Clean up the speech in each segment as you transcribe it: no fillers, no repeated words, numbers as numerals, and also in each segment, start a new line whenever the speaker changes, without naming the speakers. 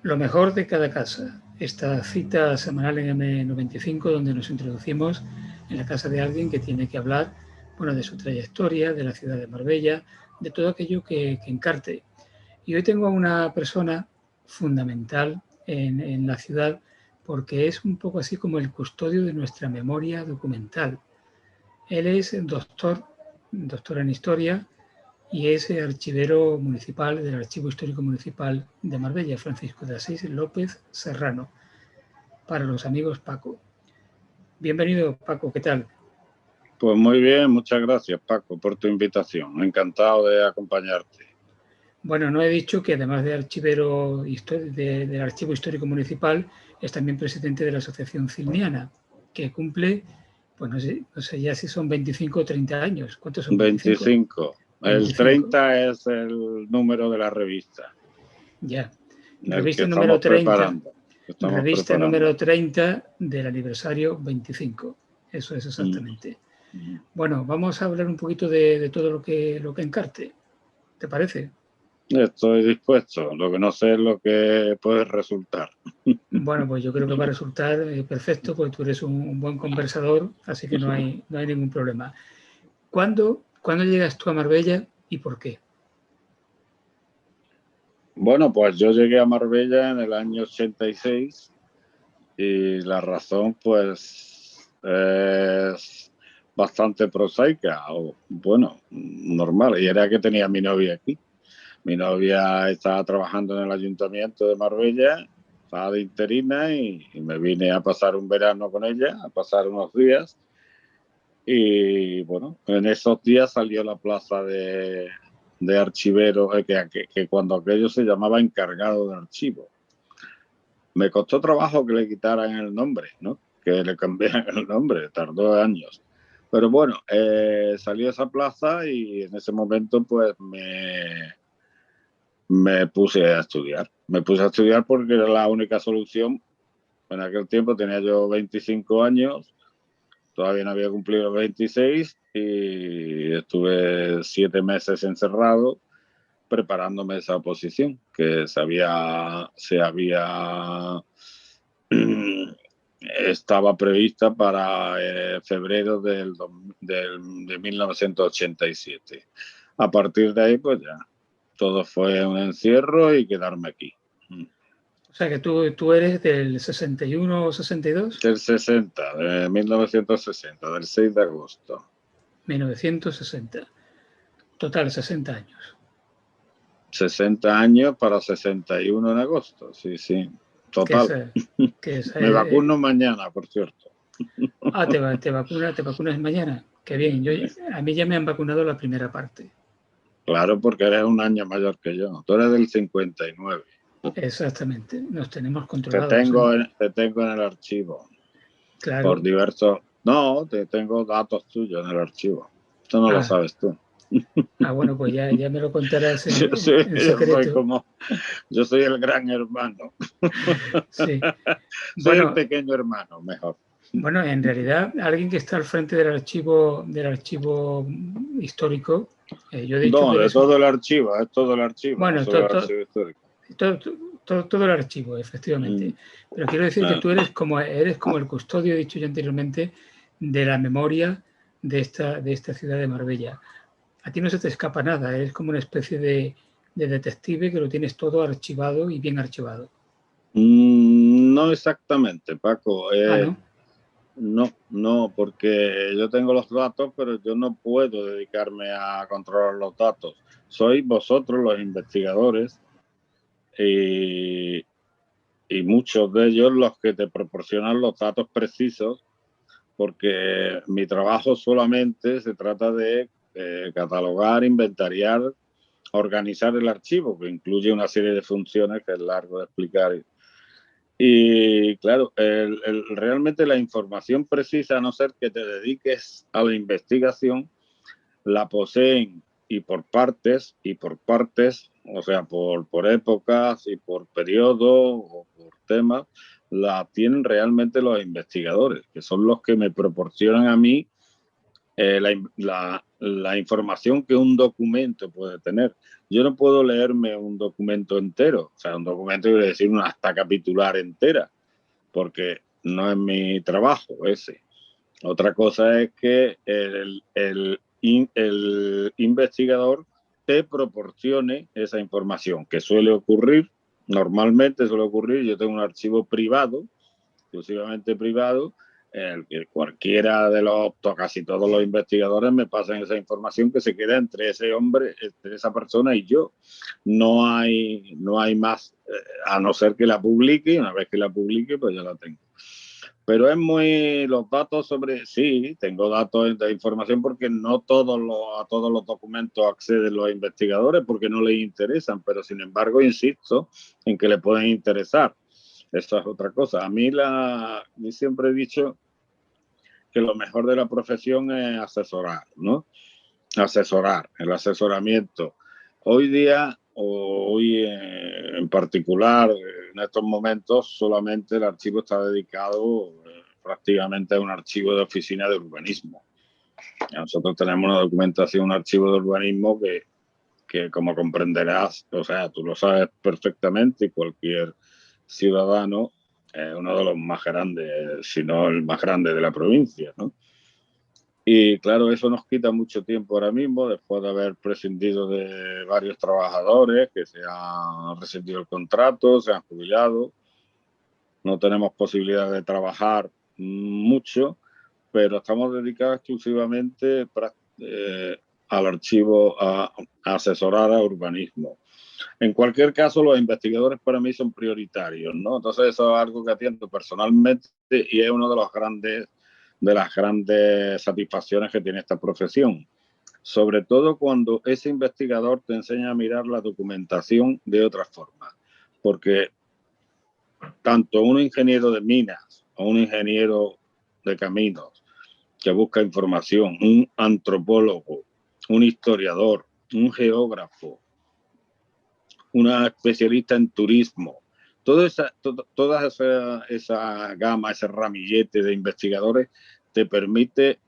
Lo mejor de cada casa. Esta cita semanal en M95 donde nos introducimos en la casa de alguien que tiene que hablar, bueno, de su trayectoria, de la ciudad de Marbella, de todo aquello que encarte. Y hoy tengo a una persona fundamental en la ciudad porque es un poco así como el custodio de nuestra memoria documental. Él es doctor en historia, y es archivero municipal del Archivo Histórico Municipal de Marbella, Francisco de Asís López Serrano, para los amigos Paco. Bienvenido, Paco, ¿qué tal?
Pues muy bien, muchas gracias, Paco, por tu invitación. Encantado de acompañarte.
Bueno, no he dicho que además de archivero del Archivo Histórico Municipal, es también presidente de la Asociación Cilniana, que cumple, pues no sé ya si son 25 o 30 años. ¿Cuántos son 25?
25.
25.
El 30 es el número de la revista.
Ya.
El que
Revista número
estamos
30.
preparando.
Revista número 30 del aniversario 25. Eso es exactamente. Bueno, vamos a hablar un poquito de todo lo que encarte. ¿Te parece?
Estoy dispuesto. Lo que no sé es lo que puede resultar.
Bueno, pues yo creo que va a resultar perfecto, porque tú eres un buen conversador, así que no hay ningún problema. ¿Cuándo llegas tú a Marbella y por qué?
Bueno, pues yo llegué a Marbella en el año 86 y la razón pues es bastante prosaica o bueno, normal, y era que tenía a mi novia aquí. Mi novia estaba trabajando en el ayuntamiento de Marbella, estaba de interina y me vine a pasar un verano con ella, a pasar unos días. Y bueno, en esos días salió la plaza de archivero, que cuando aquello se llamaba encargado de archivo. Me costó trabajo que le quitaran el nombre, ¿no? Que le cambiaran el nombre, tardó años. Pero bueno, salió esa plaza y en ese momento pues me puse a estudiar. Me puse a estudiar porque era la única solución. En aquel tiempo tenía yo 25 años, todavía no había cumplido 26 y estuve 7 meses encerrado preparándome esa oposición que estaba prevista para febrero de 1987. A partir de ahí, pues ya, todo fue un encierro y quedarme aquí.
O sea que tú eres del 61 o 62.
Del 60, de 1960, del 6 de agosto.
1960. Total, 60 años.
60 años para 61 en agosto, sí, sí, total. Me vacuno mañana, por cierto.
Ah, te vacunas mañana. Qué bien. A mí ya me han vacunado la primera parte.
Claro, porque eres un año mayor que yo. Tú eres del 59.
Exactamente. Nos tenemos controlados.
Te tengo en el archivo.
Claro.
Por diversos... No, te tengo datos tuyos en el archivo. Esto no lo sabes tú.
Bueno, pues ya me lo contarás en secreto.
Yo soy el gran hermano.
Sí.
Soy el pequeño hermano, mejor.
Bueno, en realidad, alguien que está al frente del archivo histórico, yo he dicho
no,
que
de todo el archivo, es todo el archivo.
Bueno,
no solo el archivo histórico.
Todo el archivo, efectivamente. Pero quiero decir que tú eres como el custodio, he dicho yo anteriormente, de la memoria de esta ciudad de Marbella. A ti no se te escapa nada, eres como una especie de detective que lo tienes todo archivado y bien archivado.
No exactamente, Paco.
¿No?
No, porque yo tengo los datos, pero yo no puedo dedicarme a controlar los datos. Sois vosotros los investigadores y muchos de ellos los que te proporcionan los datos precisos, porque mi trabajo solamente se trata de catalogar, inventariar, organizar el archivo, que incluye una serie de funciones que es largo de explicar. Y claro, realmente la información precisa, a no ser que te dediques a la investigación, la poseen y por partes, o sea, por épocas y por periodos o por temas, la tienen realmente los investigadores, que son los que me proporcionan a mí la información que un documento puede tener. Yo no puedo leerme un documento entero, o sea, un documento quiere decir una acta capitular entera, porque no es mi trabajo ese. Otra cosa es que el investigador te proporcione esa información, que suele ocurrir, normalmente suele ocurrir, yo tengo un archivo privado, exclusivamente privado, el que cualquiera de los, casi todos los investigadores me pasan esa información que se queda entre ese hombre, entre esa persona y yo. No hay más, a no ser que la publique, y una vez que la publique, pues ya la tengo. Pero es muy, los datos sobre, sí, tengo datos de información porque no a todos los documentos acceden los investigadores porque no les interesan, pero sin embargo insisto en que le pueden interesar. Eso es otra cosa. A mí siempre he dicho que lo mejor de la profesión es asesorar, ¿no? Asesorar, el asesoramiento. Hoy día, hoy en particular, en estos momentos, solamente el archivo está dedicado prácticamente a un archivo de oficina de urbanismo. Nosotros tenemos una documentación, un archivo de urbanismo que como comprenderás, o sea, tú lo sabes perfectamente, y cualquier ciudadano, uno de los más grandes, si no el más grande de la provincia, ¿no? Y claro, eso nos quita mucho tiempo ahora mismo, después de haber prescindido de varios trabajadores que se han rescindido el contrato, se han jubilado. No tenemos posibilidad de trabajar mucho, pero estamos dedicados exclusivamente al archivo, a asesorar a urbanismo. En cualquier caso, los investigadores para mí son prioritarios, ¿no? Entonces eso es algo que atiendo personalmente y es uno de las grandes satisfacciones que tiene esta profesión. Sobre todo cuando ese investigador te enseña a mirar la documentación de otra forma. Porque tanto un ingeniero de minas o un ingeniero de caminos que busca información, un antropólogo, un historiador, un geógrafo, una especialista en turismo, toda esa gama, ese ramillete de investigadores te permite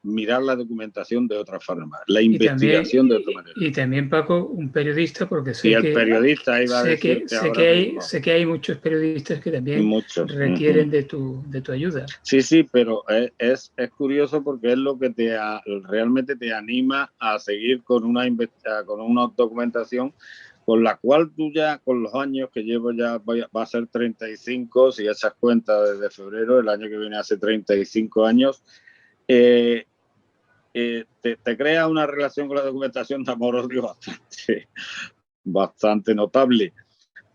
mirar la documentación de otra forma, la investigación de otra manera.
Y también, Paco, un periodista, porque
y el periodista iba a decirte ahora mismo.
Sé que hay muchos periodistas que también requieren de tu ayuda.
Sí, pero es curioso porque es lo que realmente te anima a seguir con una documentación con la cual tú ya, con los años que llevo ya, va a ser 35, si echas cuenta desde febrero, el año que viene hace 35 años, te crea una relación con la documentación de amor-odio bastante notable.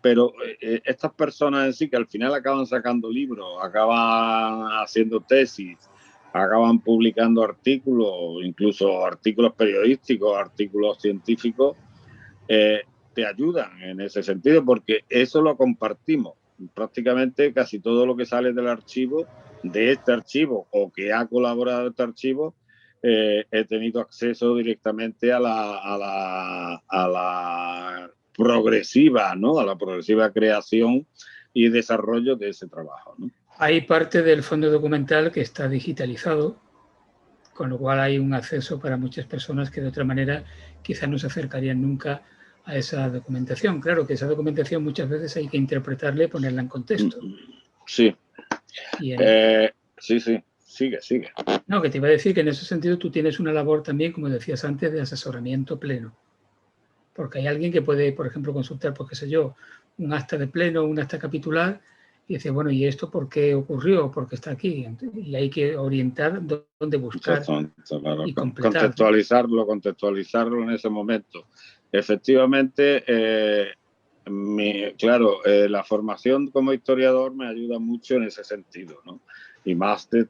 Pero estas personas en sí, que al final acaban sacando libros, acaban haciendo tesis, acaban publicando artículos, incluso artículos periodísticos, artículos científicos, te ayudan en ese sentido, porque eso lo compartimos. Prácticamente casi todo lo que sale del archivo, de este archivo, o que ha colaborado este archivo, he tenido acceso directamente a la progresiva, ¿no? A la progresiva creación y desarrollo de ese trabajo, ¿no?
Hay parte del fondo documental que está digitalizado, con lo cual hay un acceso para muchas personas que de otra manera quizás no se acercarían nunca a esa documentación. Claro que esa documentación muchas veces hay que interpretarla y ponerla en contexto.
Sí. Sí. Sigue.
No, que te iba a decir que en ese sentido tú tienes una labor también, como decías antes, de asesoramiento pleno. Porque hay alguien que puede, por ejemplo, consultar, pues qué sé yo, un acta de pleno, un acta capitular, y dice, bueno, ¿y esto por qué ocurrió? ¿Por qué está aquí? Y hay que orientar dónde buscar y completar.
Contextualizarlo en ese momento. Efectivamente, la formación como historiador me ayuda mucho en ese sentido, ¿no? Y más de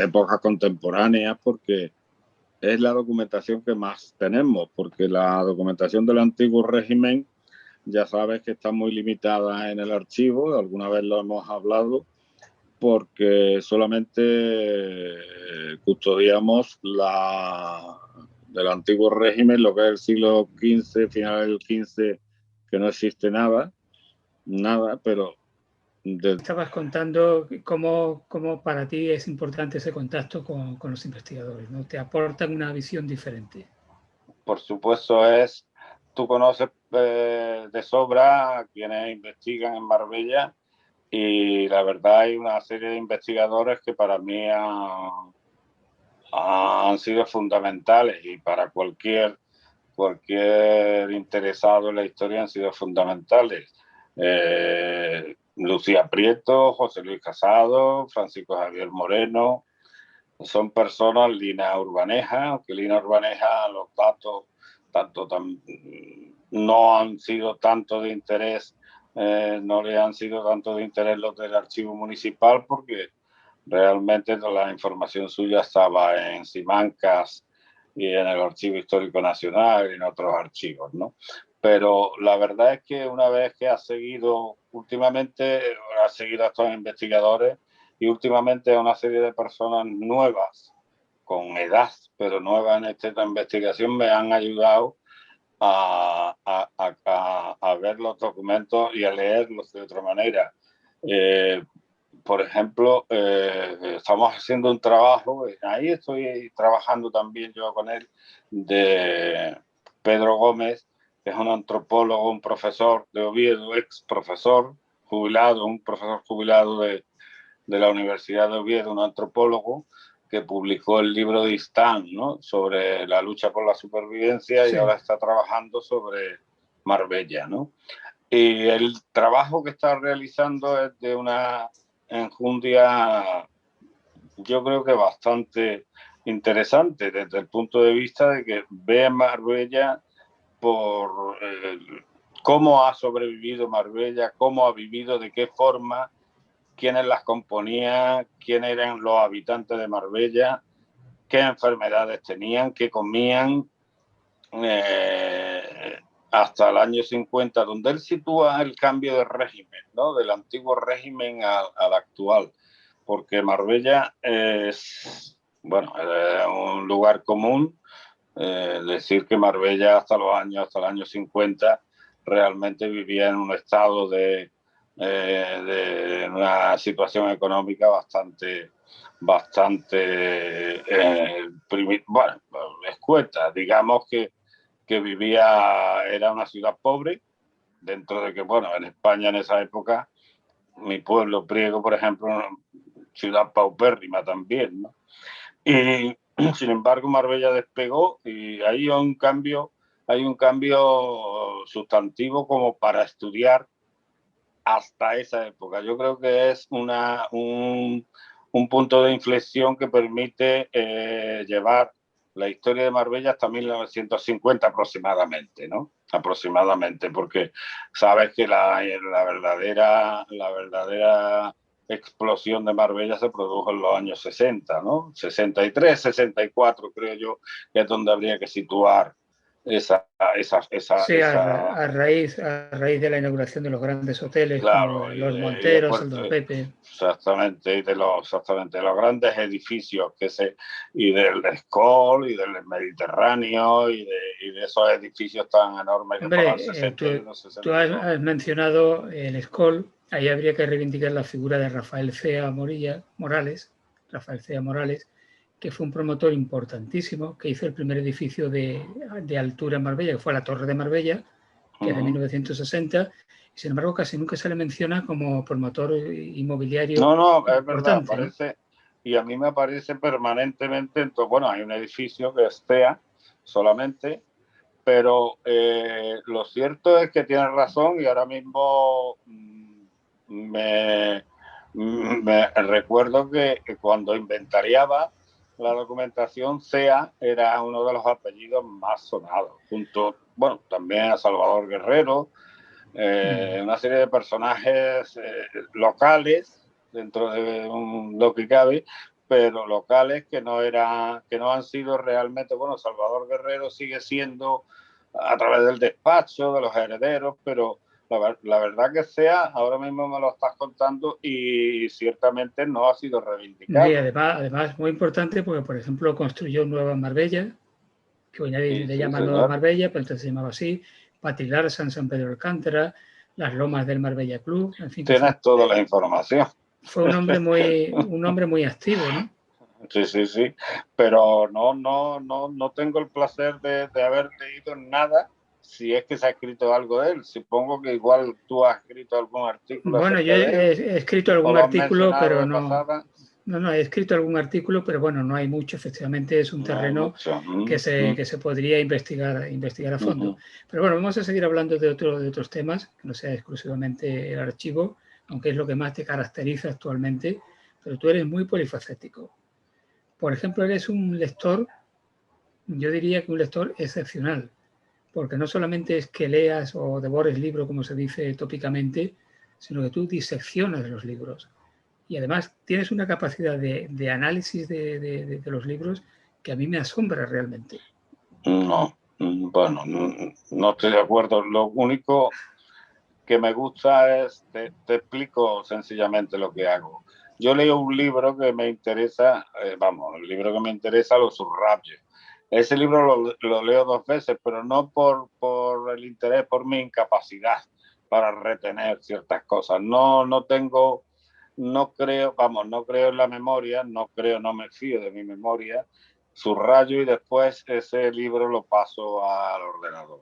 épocas contemporáneas, porque es la documentación que más tenemos, porque la documentación del antiguo régimen ya sabes que está muy limitada en el archivo, alguna vez lo hemos hablado, porque solamente custodiamos del antiguo régimen, lo que es el siglo XV, final del XV, que no existe nada, pero
Estabas contando cómo para ti es importante ese contacto con los investigadores, ¿no? Te aportan una visión diferente.
Por supuesto, tú conoces de sobra a quienes investigan en Marbella, y la verdad hay una serie de investigadores que para mí han sido fundamentales, y para cualquier interesado en la historia han sido fundamentales. Lucía Prieto, José Luis Casado, Francisco Javier Moreno, son personas. Lina Urbaneja, aunque Lina Urbaneja los datos no han sido tanto de interés, no le han sido tanto de interés los del archivo municipal, porque realmente toda la información suya estaba en Simancas y en el Archivo Histórico Nacional y en otros archivos, ¿no? Pero la verdad es que una vez que últimamente ha seguido a estos investigadores, y últimamente a una serie de personas nuevas, con edad, pero nuevas en esta investigación, me han ayudado a ver los documentos y a leerlos de otra manera. Por ejemplo, estamos haciendo un trabajo, ahí estoy trabajando también yo con él, de Pedro Gómez, que es un antropólogo, un profesor de Oviedo, ex profesor jubilado, un profesor jubilado de la Universidad de Oviedo, un antropólogo que publicó el libro de Istán, ¿no?, sobre la lucha por la supervivencia, sí. Y ahora está trabajando sobre Marbella, ¿no? Y el trabajo que está realizando es de una enjundia, yo creo que bastante interesante, desde el punto de vista de que ve Marbella por cómo ha sobrevivido Marbella, cómo ha vivido, de qué forma, quiénes las componían, quiénes eran los habitantes de Marbella, qué enfermedades tenían, qué comían, hasta el año 50, donde él sitúa el cambio de régimen, ¿no?, del antiguo régimen al actual, porque Marbella es un lugar común. Decir que Marbella hasta el año 50 realmente vivía en un estado de una situación económica bastante escueta. Digamos que era una ciudad pobre, dentro de que, en España en esa época, mi pueblo, Priego, por ejemplo, una ciudad paupérrima también, ¿no? Y sin embargo Marbella despegó, y hay un cambio sustantivo como para estudiar hasta esa época. Yo creo que es un punto de inflexión que permite llevar la historia de Marbella hasta 1950 aproximadamente, ¿no? Aproximadamente, porque sabes que la verdadera explosión de Marbella se produjo en los años 60, ¿no? 63, 64, creo yo, que es donde habría que situar esa
a raíz de la inauguración de los grandes hoteles,
claro,
como los Monteros, el Don Pepe.
Exactamente, de los grandes edificios y del Escol y del Mediterráneo y de esos edificios tan enormes.
Hombre, tú has mencionado el Escol. Ahí habría que reivindicar la figura de Rafael Cea Morales, que fue un promotor importantísimo, que hizo el primer edificio de altura en Marbella, que fue la Torre de Marbella, que es de 1960, y sin embargo casi nunca se le menciona como promotor inmobiliario.
No, es verdad, aparece, y a mí me aparece permanentemente. Hay un edificio que es Cea solamente, pero lo cierto es que tienes razón, y ahora mismo me recuerdo que cuando inventariaba la documentación, Cea era uno de los apellidos más sonados, también a Salvador Guerrero, una serie de personajes locales, dentro de lo que cabe, pero locales que no han sido realmente. Salvador Guerrero sigue siendo a través del despacho de los herederos, pero la verdad que Cea, ahora mismo me lo estás contando, y ciertamente no ha sido reivindicado.
Y además muy importante, porque por ejemplo construyó Nueva Marbella, que hoy nadie le llama Nueva Marbella, pero entonces se llamaba así, Patilarsa, San Pedro de Alcántara, las lomas del Marbella Club, en fin.
Tienes toda la información.
Fue un hombre muy activo, ¿no?
Sí, sí, sí, pero no tengo el placer de haber leído nada, si es que se ha escrito algo de él. Supongo que igual tú has escrito algún artículo
Bueno, yo
acerca de él,
he escrito
o
algún
lo has
artículo,
mencionado
pero
de
no,
pasada.
no, he escrito algún artículo, pero bueno, no hay mucho. Efectivamente, es un
No hay
terreno
mucho.
que se podría investigar a fondo. Pero bueno, vamos a seguir hablando de otros temas, que no sea exclusivamente el archivo, aunque es lo que más te caracteriza actualmente, pero tú eres muy polifacético. Por ejemplo, eres un lector, yo diría que un lector excepcional, porque no solamente es que leas o devores libros, como se dice tópicamente, sino que tú diseccionas los libros. Y además tienes una capacidad de análisis de los libros que a mí me asombra realmente.
No, bueno, no estoy de acuerdo. Lo único que me gusta es, te explico sencillamente lo que hago. Yo leo un libro que me interesa, el libro que me interesa lo subrayo. Ese libro lo leo 2 veces, pero no por el interés, por mi incapacidad para retener ciertas cosas. No creo en la memoria, no me fío de mi memoria, subrayo y después ese libro lo paso al ordenador.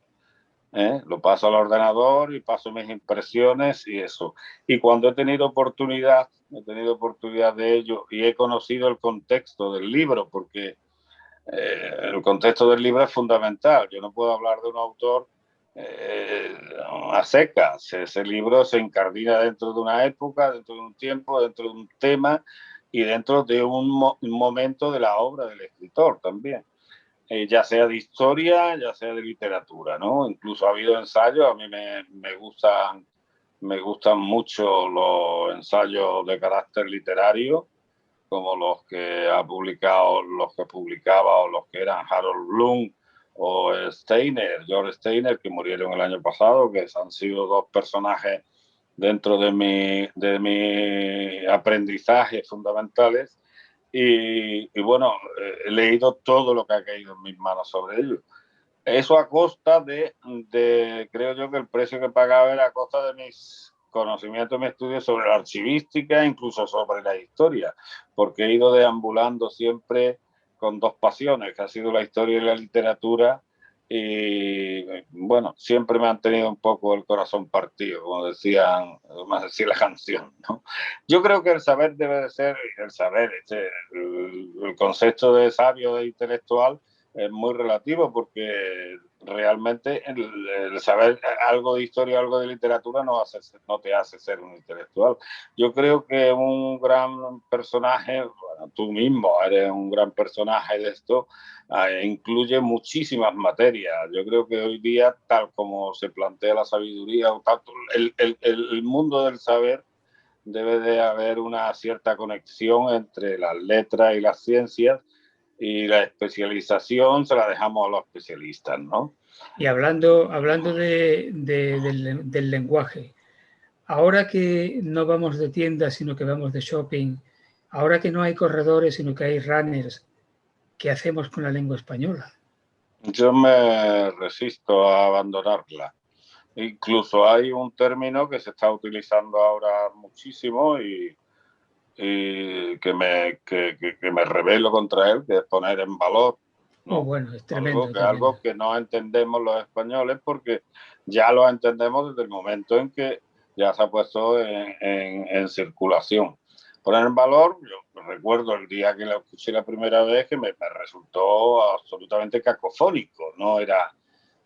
Lo paso al ordenador y paso mis impresiones y eso. Y cuando he tenido oportunidad de ello y he conocido el contexto del libro, porque el contexto del libro es fundamental. Yo no puedo hablar de un autor a secas. Ese libro se incardina dentro de una época, dentro de un tiempo, dentro de un tema y dentro de un momento de la obra del escritor también. Ya sea de historia, ya sea de literatura, ¿no? Incluso ha habido ensayos, a mí me gustan mucho los ensayos de carácter literario, como los que publicaba o los que eran Harold Bloom o George Steiner, que murieron el año pasado, que han sido 2 personajes dentro de mi aprendizaje fundamentales. Y bueno, he leído todo lo que ha caído en mis manos sobre ello. Eso a costa creo yo que el precio que pagaba era a costa de mis conocimientos, mis estudios sobre la archivística, incluso sobre la historia, porque he ido deambulando siempre con 2 pasiones, que ha sido la historia y la literatura, y bueno, siempre me han tenido un poco el corazón partido, como decía la canción, ¿no? Yo creo que el saber debe de ser, el concepto de sabio e intelectual es muy relativo, porque realmente el saber algo de historia, algo de literatura no te hace ser un intelectual. Yo creo que un gran personaje, bueno, tú mismo eres un gran personaje de esto, incluye muchísimas materias. Yo creo que hoy día, tal como se plantea la sabiduría, o tanto, el mundo del saber, debe de haber una cierta conexión entre las letras y las ciencias, y la especialización se la dejamos a los especialistas, ¿no?
Y hablando del lenguaje, ahora que no vamos de tiendas, sino que vamos de shopping, ahora que no hay corredores, sino que hay runners, ¿qué hacemos con la lengua española?
Yo me resisto a abandonarla. Incluso hay un término que se está utilizando ahora muchísimo y que me rebelo contra él, que es poner en valor, ¿no?
Oh, bueno, es tremendo.
Algo que no entendemos los españoles, porque ya lo entendemos desde el momento en que ya se ha puesto en circulación. Poner en valor, yo recuerdo el día que lo escuché la primera vez, que me resultó absolutamente cacofónico, ¿no?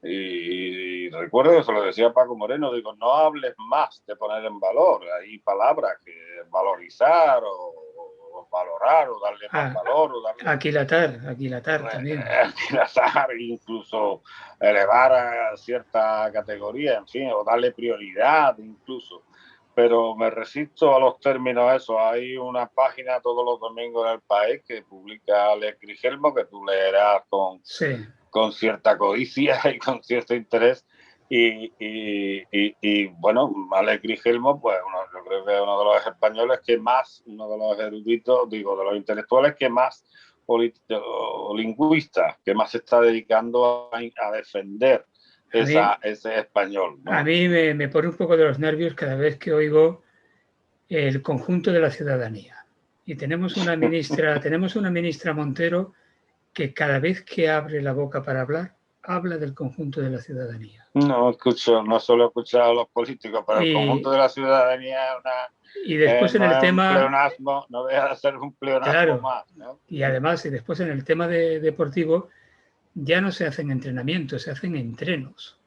Y recuerdo que se lo decía a Paco Moreno, digo, no hables más de poner en valor, hay palabras que valorizar o valorar o darle más valor. O darle
aquilatar también.
Aquilatar, incluso elevar a cierta categoría, en fin, o darle prioridad incluso. Pero me resisto a los términos esos. Hay una página todos los domingos en El País que publica Alex Grigelmo, que tú leerás con cierta codicia y con cierto interés. Y bueno, Alex Grigelmo, pues yo creo que es uno de los españoles que más, uno de los eruditos, de los intelectuales que más, o lingüistas, que más se está dedicando a defender ese español, ¿no?
A mí me pone un poco de los nervios cada vez que oigo el conjunto de la ciudadanía. Y tenemos una ministra Montero que cada vez que abre la boca para hablar, habla del conjunto de la ciudadanía.
No solo he escuchado a los políticos, pero el conjunto de la ciudadanía
y después en
no
el
es
tema,
un pleonasmo, no deja de ser un pleonasmo, claro, más, ¿no?
Y además, y después en el tema deportivo, ya no se hacen entrenamientos, se hacen entrenos.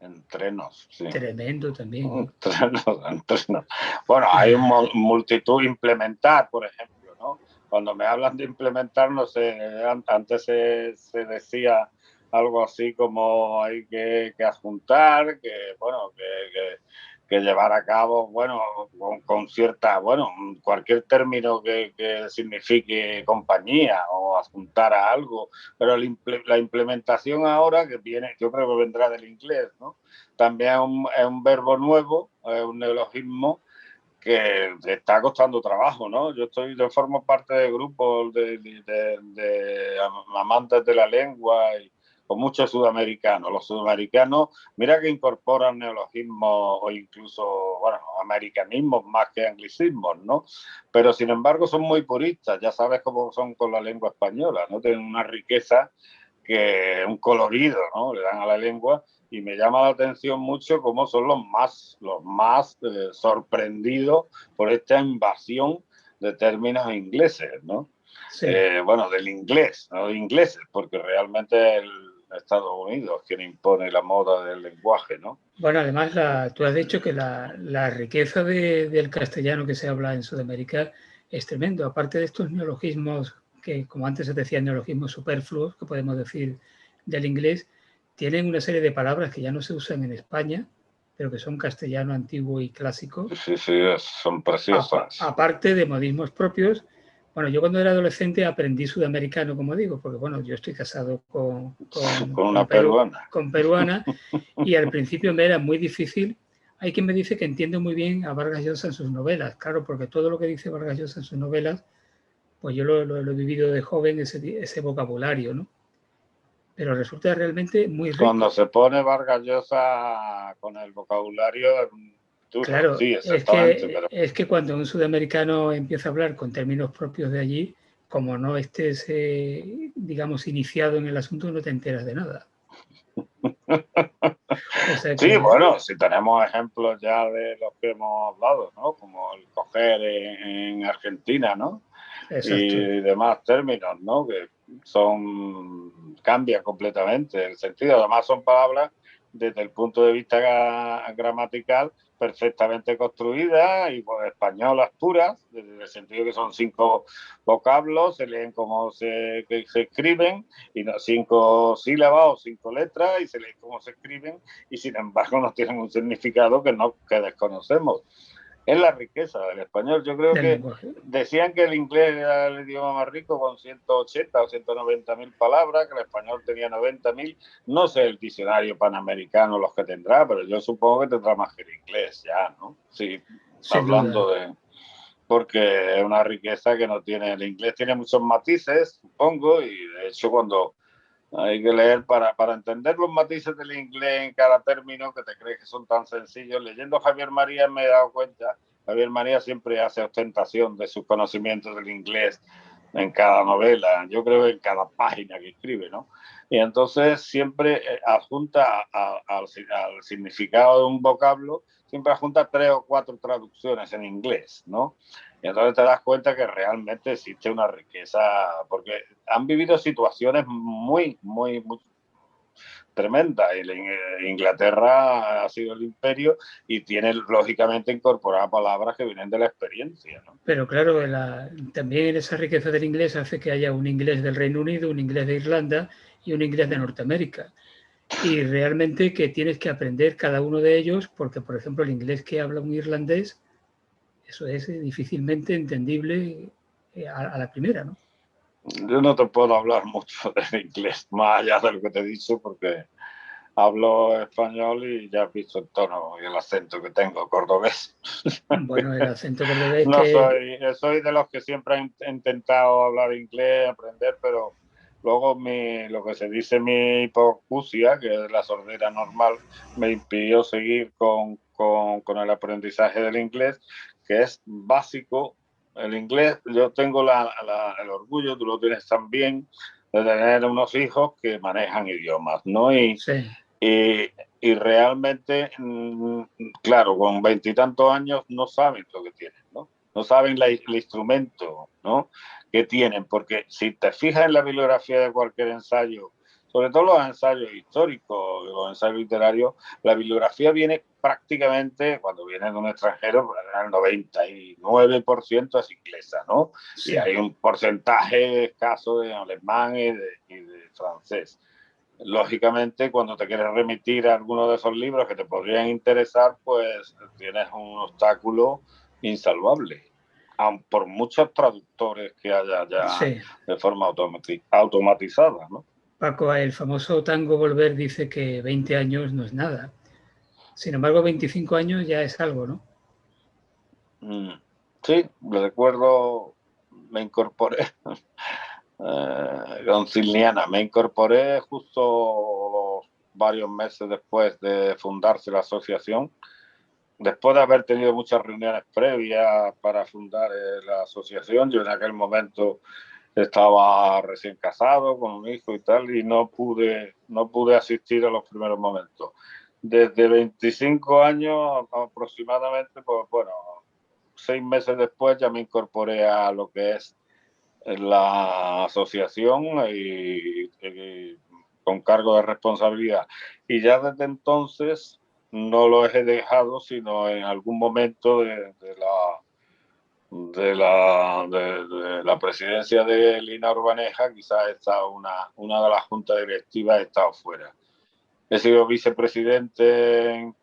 Entrenos, sí.
Tremendo también.
Entrenos. Bueno, hay multitud implementar, por ejemplo, ¿no? Cuando me hablan de implementar, no sé, antes se decía algo así como hay que adjuntar, que llevar a cabo, bueno, con cierta, bueno, cualquier término que signifique compañía o adjuntar a algo, pero la implementación ahora que viene, yo creo que vendrá del inglés, ¿no? También es un verbo nuevo, es un neologismo que está costando trabajo, ¿no? Yo formo parte de grupos de amantes de la lengua y con muchos sudamericanos. Los sudamericanos, mira que incorporan neologismos o incluso, bueno, americanismos más que anglicismos, ¿no? Pero sin embargo son muy puristas, ya sabes cómo son con la lengua española, ¿no? Tienen una riqueza, un colorido, ¿no? Le dan a la lengua. Y me llama la atención mucho cómo son los más sorprendidos por esta invasión de términos ingleses, ¿no? Sí. Bueno, del inglés, no de ingleses, porque realmente Estados Unidos es quien impone la moda del lenguaje, ¿no?
Bueno, además tú has dicho que la riqueza del castellano que se habla en Sudamérica es tremendo. Aparte de estos neologismos que, como antes se decía, neologismos superfluos, que podemos decir del inglés, tienen una serie de palabras que ya no se usan en España, pero que son castellano antiguo y clásico.
Sí, son preciosas.
Aparte de modismos propios. Bueno, yo cuando era adolescente aprendí sudamericano, como digo, porque bueno, yo estoy casado con
una peruana.
Con peruana, y al principio me era muy difícil. Hay quien me dice que entiende muy bien a Vargas Llosa en sus novelas, claro, porque todo lo que dice Vargas Llosa en sus novelas, pues yo lo he vivido de joven, ese vocabulario, ¿no? Pero resulta realmente muy rico.
Cuando se pone Vargas Llosa con el vocabulario duro,
claro,
sí, exactamente.
Es que cuando un sudamericano empieza a hablar con términos propios de allí, como no estés, digamos, iniciado en el asunto, no te enteras de nada.
O sea que... Sí, bueno, si tenemos ejemplos ya de los que hemos hablado, ¿no? Como el coger en Argentina, ¿no? Exacto. Y demás términos, ¿no? Que cambia completamente el sentido. Además son palabras desde el punto de vista gramatical perfectamente construidas y españolas puras, desde el sentido que son 5 vocablos, se leen como se escriben, y 5 sílabas o 5 letras, y se leen como se escriben, y sin embargo no tienen un significado que desconocemos. Es la riqueza del español. Yo creo que decían que el inglés era el idioma más rico con 180 o 190.000 palabras, que el español tenía 90.000. No sé el diccionario panamericano los que tendrá, pero yo supongo que tendrá más que el inglés ya, ¿no? Sí, hablando de... Porque es una riqueza que no tiene... El inglés tiene muchos matices, supongo, y de hecho cuando... Hay que leer para entender los matices del inglés en cada término que te crees que son tan sencillos. Leyendo Javier María me he dado cuenta, Javier María siempre hace ostentación de sus conocimientos del inglés en cada novela, yo creo en cada página que escribe, ¿no? Y entonces siempre adjunta al significado de un vocablo, siempre adjunta 3 o 4 traducciones en inglés, ¿no? Y entonces te das cuenta que realmente existe una riqueza, porque han vivido situaciones muy tremendas. Inglaterra ha sido el imperio y tiene lógicamente incorporadas palabras que vienen de la experiencia, ¿no?
Pero claro, también esa riqueza del inglés hace que haya un inglés del Reino Unido, un inglés de Irlanda y un inglés de Norteamérica. Y realmente que tienes que aprender cada uno de ellos, porque por ejemplo el inglés que habla un irlandés, eso es difícilmente entendible a la primera, ¿no?
Yo no te puedo hablar mucho del inglés, más allá de lo que te he dicho, porque hablo español y ya has visto el tono y el acento que tengo, cordobés.
Bueno, el acento cordobés
no soy de los que siempre han intentado hablar inglés, aprender, pero Luego lo que se dice mi hipoacusia, que es la sordera normal, me impidió seguir con el aprendizaje del inglés, que es básico. El inglés, yo tengo el orgullo, tú lo tienes también, de tener unos hijos que manejan idiomas, ¿no?
Sí,
Y realmente, claro, con veintitantos años no saben lo que tienen, ¿no? No saben el instrumento, ¿no? Que tienen, porque si te fijas en la bibliografía de cualquier ensayo, sobre todo los ensayos históricos, los ensayos literarios, la bibliografía viene prácticamente, cuando viene de un extranjero, el 99% es inglesa, ¿no?
sí.
Y hay un porcentaje escaso de alemán y de francés. Lógicamente, cuando te quieres remitir a alguno de esos libros que te podrían interesar, pues tienes un obstáculo insalvable, aun por muchos traductores que haya ya
Sí.
de forma automatizada, ¿no?
Paco, el famoso Tango Volver dice que 20 años no es nada. Sin embargo, 25 años ya es algo, ¿no?
Sí, recuerdo, me incorporé con Silniana, me incorporé justo varios meses después de fundarse la asociación, después de haber tenido muchas reuniones previas para fundar la asociación. Yo en aquel momento estaba recién casado con un hijo y tal, y no pude asistir a los primeros momentos. Desde 25 años aproximadamente, pues bueno, 6 meses después ya me incorporé a lo que es la asociación y con cargo de responsabilidad. Y ya desde entonces no lo he dejado, sino en algún momento de la presidencia de Lina Urbaneja, quizás está una de las juntas directivas he estado fuera. He sido vicepresidente en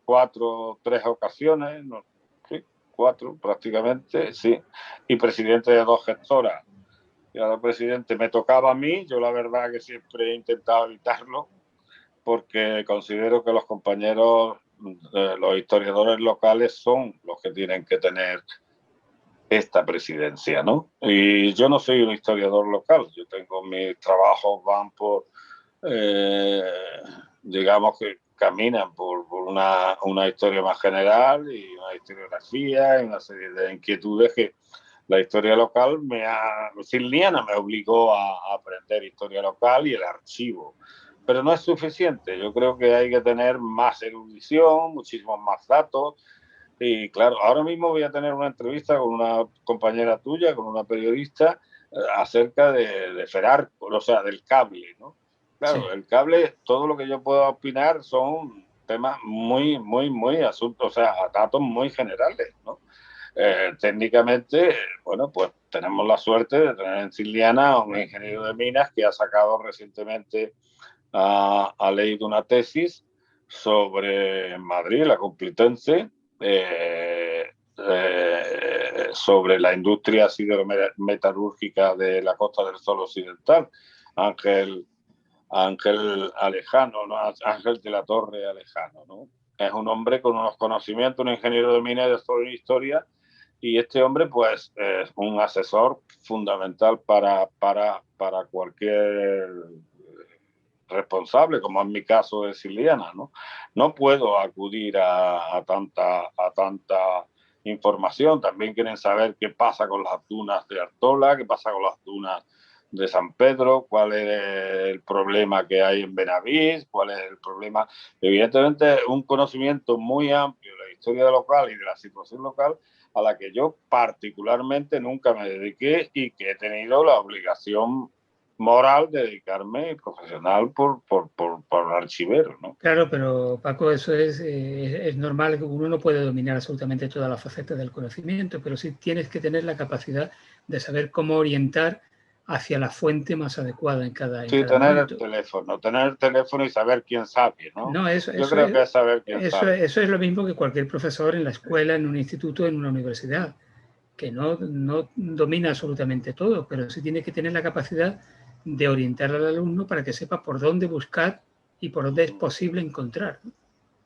3 ocasiones, no, sí, 4 prácticamente, sí, y presidente de 2 gestoras. Y ahora presidente me tocaba a mí, yo la verdad que siempre he intentado evitarlo, porque considero que los compañeros, los historiadores locales son los que tienen que tener esta presidencia, ¿no? Y yo no soy un historiador local, yo tengo mis trabajos, van por, eh, digamos que caminan por una historia más general y una historiografía y una serie de inquietudes que la historia local Silniana me obligó a aprender historia local y el archivo. Pero no es suficiente, yo creo que hay que tener más erudición, muchísimos más datos. Y claro, ahora mismo voy a tener una entrevista con una compañera tuya, con una periodista, acerca de Ferarco, o sea, del cable, ¿no?
Sí.
Claro, el cable, todo lo que yo puedo opinar son temas muy asuntos, o sea, datos muy generales, ¿no? Técnicamente, bueno, pues tenemos la suerte de tener en Siliana a un ingeniero de minas que ha sacado recientemente, ha leído una tesis sobre Madrid, la Complutense, sobre la industria siderometalúrgica de la Costa del Sol Occidental, Ángel, Ángel Alejano, ¿no? Ángel de la Torre Alejano, ¿no? Es un hombre con unos conocimientos, un ingeniero de minas de historia, y este hombre, pues, es un asesor fundamental para cualquier responsable, como en mi caso de Siliana, ¿no? No puedo acudir a tanta información. También quieren saber qué pasa con las dunas de Artola, qué pasa con las dunas de San Pedro, cuál es el problema que hay en Benavís, cuál es el problema. Evidentemente, un conocimiento muy amplio de la historia local y de la situación local, a la que yo particularmente nunca me dediqué y que he tenido la obligación moral de dedicarme profesional por archivero, ¿no?
Claro, pero Paco, eso es normal que uno no puede dominar absolutamente todas las facetas del conocimiento, pero sí tienes que tener la capacidad de saber cómo orientar hacia la fuente más adecuada en
Sí,
cada momento.
tener el teléfono y saber quién sabe, ¿no?
No,
Yo creo que es saber quién sabe.
eso es lo mismo que cualquier profesor en la escuela, en un instituto, en una universidad, que no domina absolutamente todo, pero sí tiene que tener la capacidad de orientar al alumno para que sepa por dónde buscar y por dónde es posible encontrar.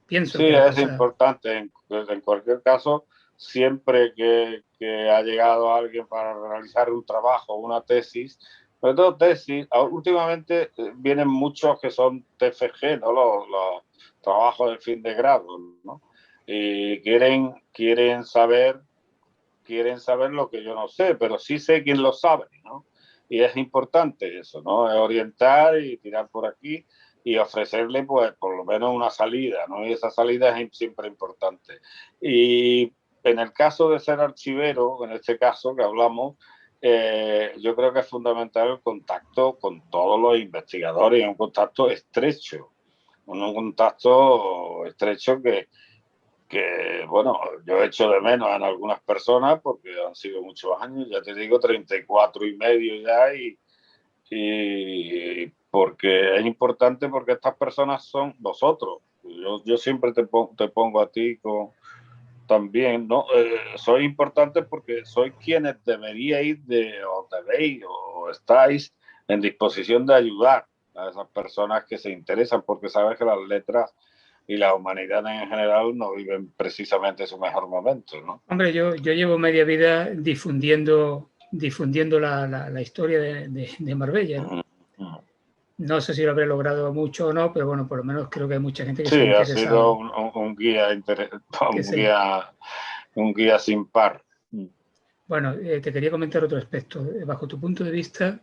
Pienso
Sí,
que la
es
cosa...
importante. En cualquier caso, siempre que ha llegado alguien para realizar un trabajo o una tesis, sobre todo tesis. Últimamente vienen muchos que son TFG, ¿no? Los trabajos de fin de grado, ¿no? Y quieren saber lo que yo no sé, pero sí sé quién lo sabe, ¿no? Y es importante eso, ¿no? Es orientar y tirar por aquí y ofrecerle, pues, por lo menos una salida, ¿no? Y esa salida es siempre importante. Y en el caso de ser archivero, en este caso que hablamos, yo creo que es fundamental el contacto con todos los investigadores, un contacto estrecho, que, bueno, yo echo de menos en algunas personas porque han sido muchos años, ya te digo, 34 y medio ya, y porque es importante porque estas personas son vosotros. Yo siempre te pongo a ti también, ¿no? Sois importantes porque sois quienes deberíais o debéis o estáis en disposición de ayudar a esas personas que se interesan, porque sabes que las letras y la humanidad en general no viven precisamente su mejor momento, ¿no?
Hombre, yo llevo media vida difundiendo la historia de Marbella, ¿no? No sé si lo habré logrado mucho o no, pero bueno, por lo menos creo que hay mucha gente que se ha
Sí, ha sido
interesado.
un guía,
Que se...
un guía sin par.
Bueno, te quería comentar otro aspecto. Bajo tu punto de vista,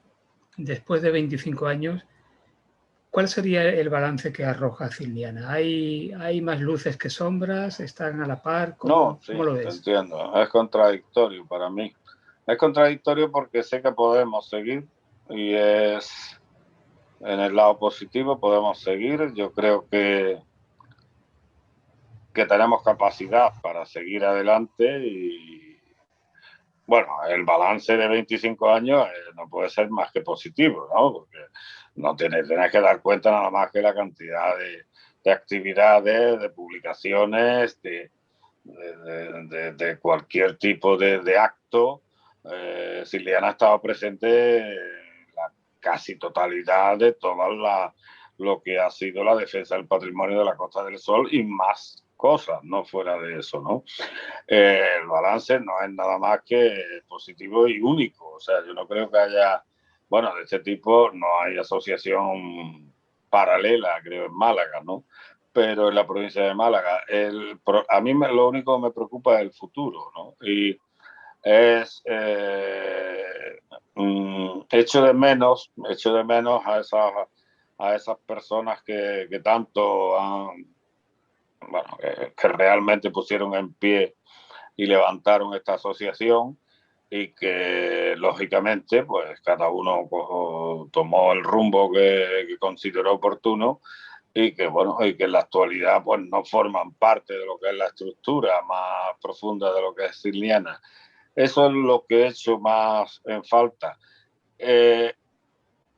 después de 25 años, ¿cuál sería el balance que arroja Cilniana? ¿Hay más luces que sombras? ¿Están a la par?
No,
¿Cómo
sí,
lo
te
ves?
entiendo. Es contradictorio para mí. Es contradictorio porque sé que podemos seguir y es en el lado positivo, podemos seguir. Yo creo que tenemos capacidad para seguir adelante y, bueno, el balance de 25 años no puede ser más que positivo, ¿no? Porque no tenés que dar cuenta nada más que la cantidad de actividades, de publicaciones, de cualquier tipo de acto. Siliana ha estado presente en la casi totalidad de lo que ha sido la defensa del patrimonio de la Costa del Sol y más cosas, no fuera de eso, ¿no? El balance no es nada más que positivo y único. O sea, yo no creo que haya, bueno, de este tipo no hay asociación paralela, creo, en Málaga, ¿no? Pero en la provincia de Málaga, a mí lo único que me preocupa es el futuro, ¿no? Y es echo de menos a esas personas que tanto han, bueno, que realmente pusieron en pie y levantaron esta asociación y que lógicamente pues cada uno tomó el rumbo que consideró oportuno y que bueno, y que en la actualidad pues no forman parte de lo que es la estructura más profunda de lo que es Cilniana. Eso es lo que he hecho más en falta.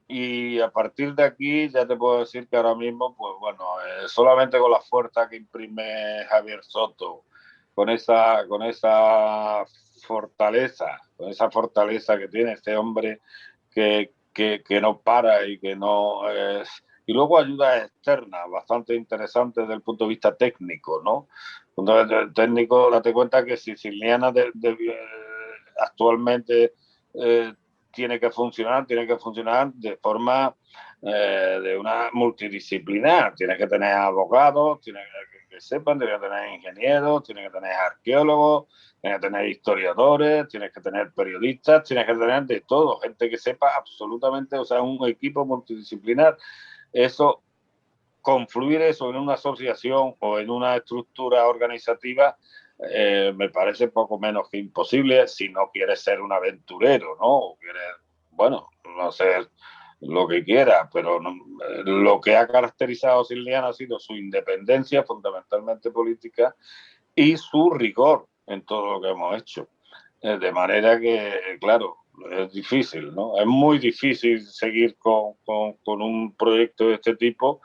Y a partir de aquí ya te puedo decir que ahora mismo, pues bueno, solamente con la fuerza que imprime Javier Soto, con esa fortaleza que tiene este hombre que no para y que no es... Y luego ayudas externas, bastante interesantes desde el punto de vista técnico, ¿no? Punto de vista técnico, date cuenta que si Cilniana actualmente tiene que funcionar de forma de una multidisciplinar. Tienes que tener abogados, tienes que sepan, tienes que tener ingenieros, tienes que tener arqueólogos, tienes que tener historiadores, tienes que tener periodistas, tienes que tener de todo, gente que sepa absolutamente, o sea, un equipo multidisciplinar. Eso, confluir eso en una asociación o en una estructura organizativa me parece poco menos que imposible si no quieres ser un aventurero, ¿no? O quieres, bueno, no sé lo que quiera, pero no, lo que ha caracterizado a Cilniana ha sido su independencia, fundamentalmente política, y su rigor en todo lo que hemos hecho. De manera que, claro, es difícil, ¿no? Es muy difícil seguir con un proyecto de este tipo,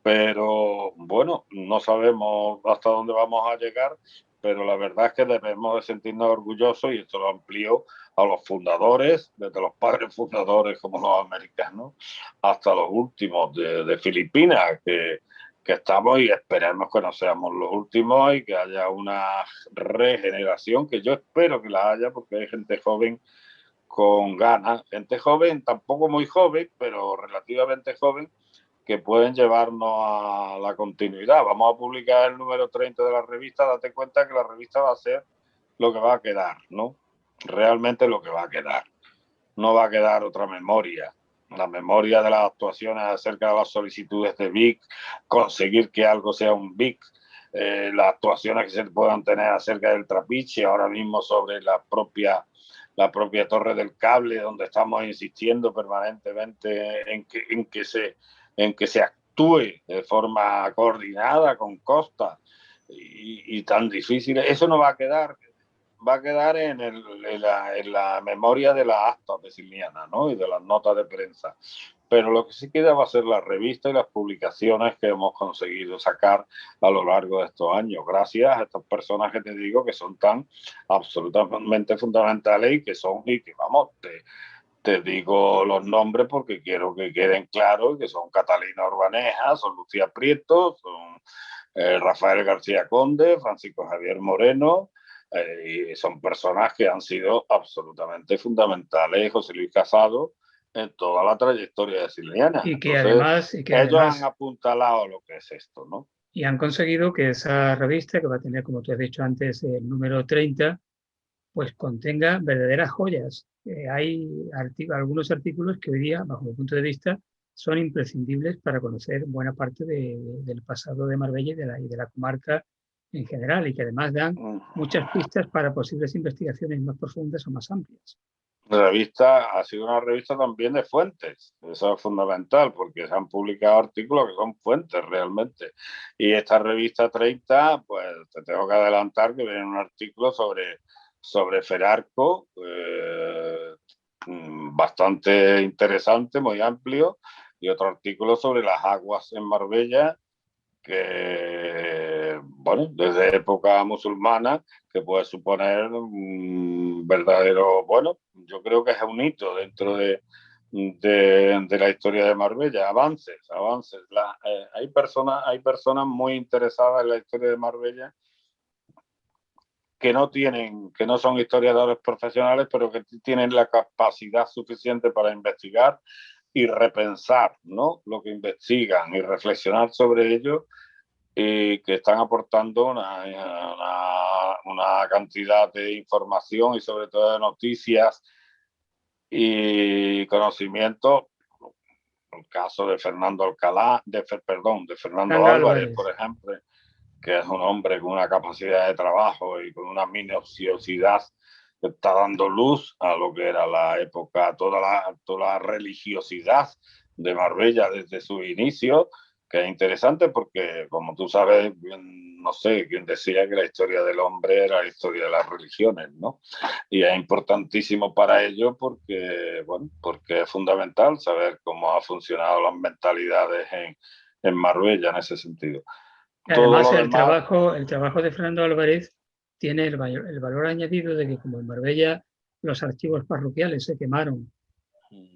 pero bueno, no sabemos hasta dónde vamos a llegar, pero la verdad es que debemos de sentirnos orgullosos y esto lo amplío a los fundadores, desde los padres fundadores como los americanos, hasta los últimos de Filipinas, que estamos y esperemos que no seamos los últimos y que haya una regeneración, que yo espero que la haya, porque hay gente joven con ganas, gente joven, tampoco muy joven, pero relativamente joven, que pueden llevarnos a la continuidad. Vamos a publicar el número 30 de la revista, date cuenta que la revista va a ser lo que va a quedar, ¿no? Realmente lo que va a quedar. No va a quedar otra memoria. La memoria de las actuaciones acerca de las solicitudes de Vic, conseguir que algo sea un Vic, las actuaciones que se puedan tener acerca del Trapiche, ahora mismo sobre la propia Torre del Cable, donde estamos insistiendo permanentemente en que se actúe de forma coordinada con Costa y tan difícil. Eso no va a quedar. Va a quedar en la memoria de las actas de Siliana, ¿no? Y de las notas de prensa. Pero lo que sí queda va a ser la revista y las publicaciones que hemos conseguido sacar a lo largo de estos años, gracias a estas personas que te digo que son tan absolutamente fundamentales y que vamos, te digo los nombres porque quiero que queden claros, que son Catalina Urbaneja, son Lucía Prieto, son Rafael García Conde, Francisco Javier Moreno, y son personas que han sido absolutamente fundamentales, José Luis Casado, en toda la trayectoria de Siliana.
Y que
Entonces, ellos han apuntalado lo que es esto, ¿no?
Y han conseguido que esa revista, que va a tener, como tú has dicho antes, el número 30, pues contenga verdaderas joyas. Hay algunos artículos que hoy día, bajo mi punto de vista, son imprescindibles para conocer buena parte del pasado de Marbella y de la comarca en general, y que además dan muchas pistas para posibles investigaciones más profundas o más amplias.
La revista ha sido una revista también de fuentes, eso es fundamental, porque se han publicado artículos que son fuentes realmente. Y esta revista 30, pues te tengo que adelantar que viene un artículo sobre Ferarco, bastante interesante, muy amplio, y otro artículo sobre las aguas en Marbella, que, bueno, desde época musulmana, que puede suponer un verdadero, bueno, yo creo que es un hito dentro de la historia de Marbella, avances. Hay personas muy interesadas en la historia de Marbella que no son historiadores profesionales, pero que tienen la capacidad suficiente para investigar y repensar, ¿no?, lo que investigan y reflexionar sobre ello, y que están aportando una cantidad de información y sobre todo de noticias y conocimiento. El caso de Fernando Álvarez, por ejemplo, que es un hombre con una capacidad de trabajo y con una minuciosidad que está dando luz a lo que era la época, toda la religiosidad de Marbella desde su inicio, que es interesante porque, como tú sabes, no sé quién decía que la historia del hombre era la historia de las religiones, ¿no? Y es importantísimo para ello porque, bueno, porque es fundamental saber cómo han funcionado las mentalidades en Marbella en ese sentido.
Además, el trabajo de Fernando Álvarez tiene el valor añadido de que, como en Marbella los archivos parroquiales se quemaron,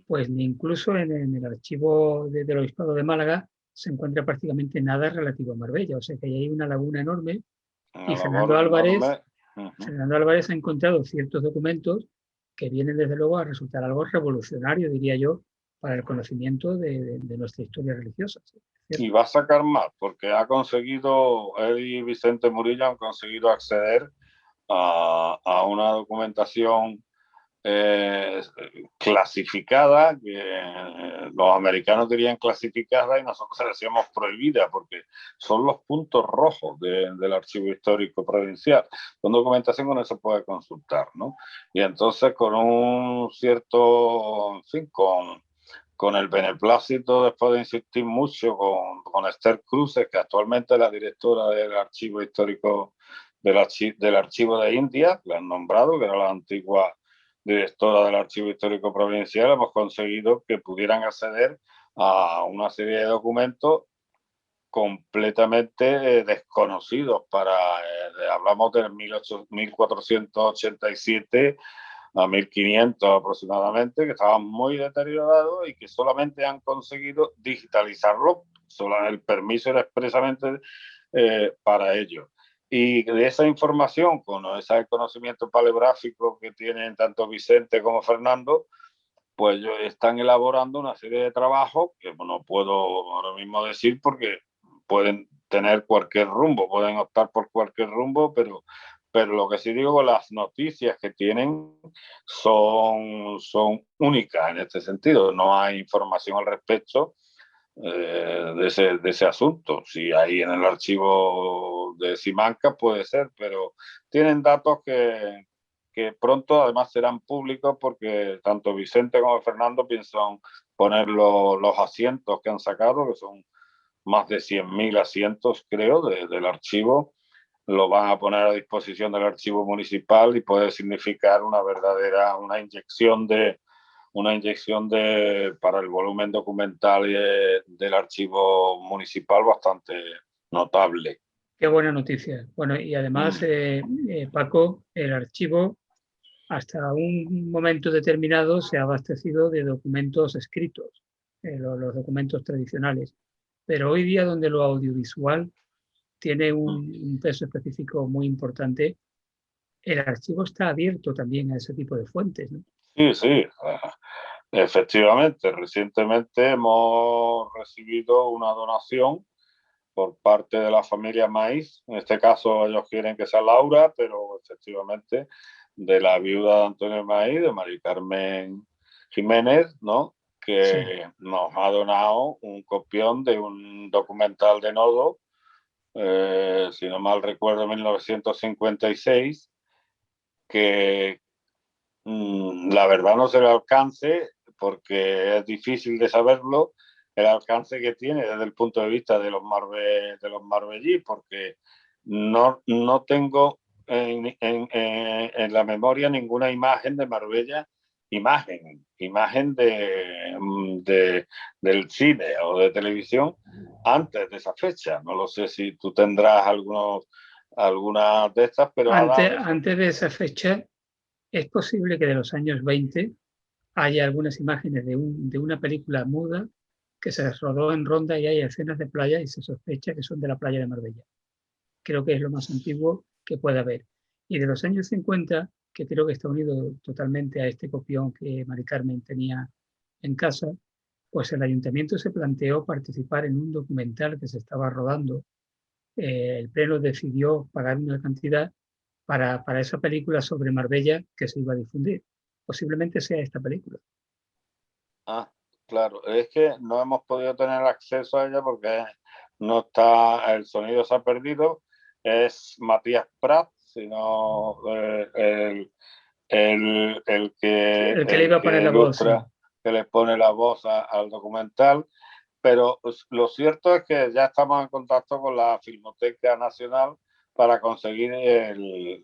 pues ni incluso en el archivo del Obispado de Málaga se encuentra prácticamente nada relativo a Marbella. O sea que hay una laguna enorme y Fernando Álvarez ha encontrado ciertos documentos que vienen desde luego a resultar algo revolucionario, diría yo, para el conocimiento de nuestra historia religiosa. ¿Sí?
Y va a sacar más, porque él y Vicente Murillo han conseguido acceder a una documentación clasificada, que los americanos dirían clasificada y nosotros decíamos prohibida, porque son los puntos rojos del Archivo Histórico Provincial. Con documentación que no se puede consultar, ¿no? Y entonces con un cierto, en fin, con el beneplácito, después de insistir mucho, con Esther Cruces, que actualmente es la directora del Archivo Histórico del Archivo de India, que la han nombrado, que era la antigua directora del Archivo Histórico Provincial, hemos conseguido que pudieran acceder a una serie de documentos completamente desconocidos hablamos del 1487 a 1500 aproximadamente, que estaban muy deteriorados y que solamente han conseguido digitalizarlo, solo el permiso era expresamente para ello. Y de esa información, con ese conocimiento paleográfico que tienen tanto Vicente como Fernando, pues están elaborando una serie de trabajos que no puedo ahora mismo decir porque pueden tener cualquier rumbo, pueden optar por cualquier rumbo, pero lo que sí digo, las noticias que tienen son únicas en este sentido. No hay información al respecto de ese asunto. Si hay en el archivo de Simancas puede ser, pero tienen datos que pronto además serán públicos porque tanto Vicente como Fernando piensan poner los asientos que han sacado, que son más de 100.000 asientos, creo, del archivo, lo van a poner a disposición del archivo municipal y puede significar una inyección para el volumen documental del archivo municipal bastante notable.
Qué buena noticia. Bueno, y además, Paco, el archivo hasta un momento determinado se ha abastecido de documentos escritos, los documentos tradicionales. Pero hoy día, donde lo audiovisual tiene un peso específico muy importante, el archivo está abierto también a ese tipo de fuentes, ¿no?
Sí, sí, efectivamente. Recientemente hemos recibido una donación por parte de la familia Maíz. En este caso ellos quieren que sea Laura, pero efectivamente de la viuda de Antonio Maíz, de Mari Carmen Jiménez, ¿no? Que
Sí.
nos ha donado un copión de un documental de Nodo, si no mal recuerdo, 1956, que la verdad no se le alcance, porque es difícil de saberlo, el alcance que tiene desde el punto de vista de los marbellíes, porque no tengo en la memoria ninguna imagen de Marbella, imagen del cine o de televisión antes de esa fecha. No lo sé si tú tendrás algunas de estas, pero ha dado eso.
Antes de esa fecha, es posible que de los años 20 haya algunas imágenes de una película muda que se rodó en Ronda y hay escenas de playa y se sospecha que son de la playa de Marbella. Creo que es lo más antiguo que puede haber. Y de los años 50, que creo que está unido totalmente a este copión que Mari Carmen tenía en casa, pues el ayuntamiento se planteó participar en un documental que se estaba rodando. El Pleno decidió pagar una cantidad para esa película sobre Marbella que se iba a difundir. Posiblemente sea esta película.
Ah, claro, es que no hemos podido tener acceso a ella porque no está, el sonido se ha perdido. Es Matías Prat, sino
El que le iba a poner
que
la voz, sí.
ilustra, que le pone la voz al documental. Pero lo cierto es que ya estamos en contacto con la Filmoteca Nacional para conseguir el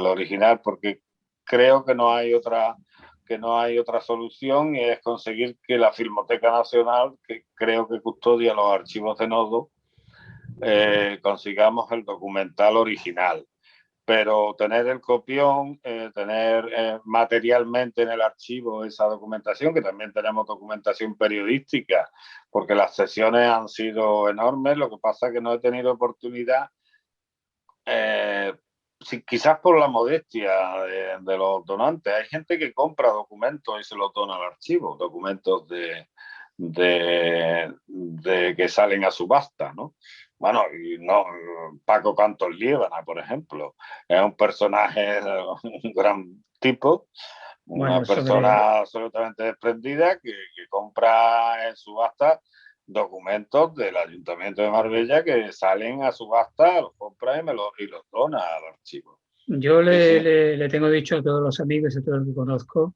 original, porque creo que no hay otra solución, y es conseguir que la Filmoteca Nacional, que creo que custodia los archivos de Nodo, consigamos el documental original. Pero tener el copión, tener materialmente en el archivo esa documentación, que también tenemos documentación periodística, porque las sesiones han sido enormes. Lo que pasa es que no he tenido oportunidad, eh, quizás por la modestia de los donantes. Hay gente que compra documentos y se los dona al archivo, documentos de que salen a subasta, ¿no? Bueno, y no, Paco Cantos Liébana, por ejemplo, es un personaje, un gran tipo, una
Bueno, sobre,
persona absolutamente desprendida que compra en subasta documentos del Ayuntamiento de Marbella que salen a subasta, los compra y los dona al archivo.
yo
Sí, sí.
le tengo dicho a todos los amigos y a todos los que conozco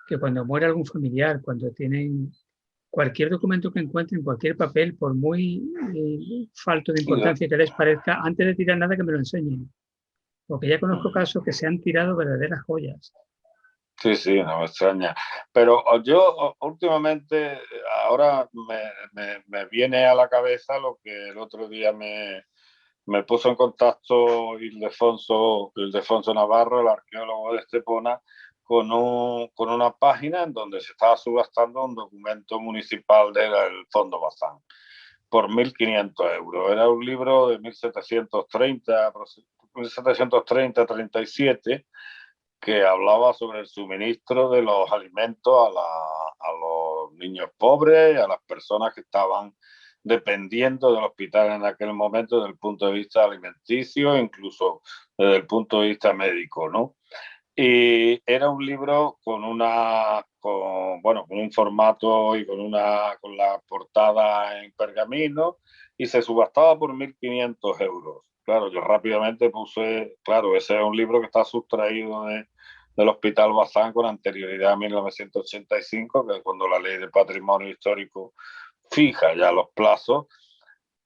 que cuando muere algún familiar, cuando tienen cualquier documento que encuentren, cualquier papel, por muy falto de importancia que les parezca, antes de tirar nada que me lo enseñen. Porque ya conozco casos que se han tirado verdaderas joyas.
Sí, sí, no me extraña. Pero yo últimamente, ahora me viene a la cabeza lo que el otro día me puso en contacto Ildefonso Navarro, el arqueólogo de Estepona, con una página en donde se estaba subastando un documento municipal del Fondo Bazán. por 1.500 euros. Era un libro de 1730-37, que hablaba sobre el suministro de los alimentos a los niños pobres, a las personas que estaban dependiendo del hospital en aquel momento desde el punto de vista alimenticio, incluso desde el punto de vista médico, ¿no? Y era un libro con un formato y con la portada en pergamino, y se subastaba por 1.500 euros. Claro, yo rápidamente puse, claro, ese es un libro que está sustraído del Hospital Bazán con anterioridad a 1985, que es cuando la Ley de Patrimonio Histórico fija ya los plazos.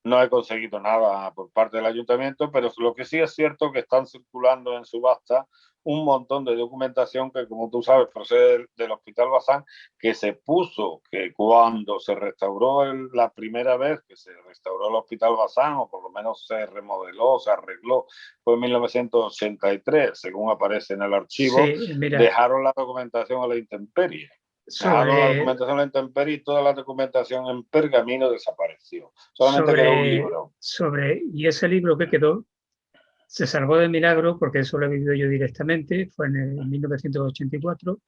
No he conseguido nada por parte del ayuntamiento, pero lo que sí es cierto que están circulando en subasta un montón de documentación que, como tú sabes, procede del Hospital Bazán, que se puso, que cuando se restauró la primera vez que se restauró el Hospital Bazán, o por lo menos se remodeló, se arregló, fue en 1983, según aparece en el archivo.
Sí, mira,
dejaron la documentación a la intemperie. Dejaron la documentación en la intemperie y toda la documentación en pergamino desapareció. Solamente quedó un libro.
Y ese libro que quedó se salvó de milagro, porque eso lo he vivido yo directamente. Fue en 1984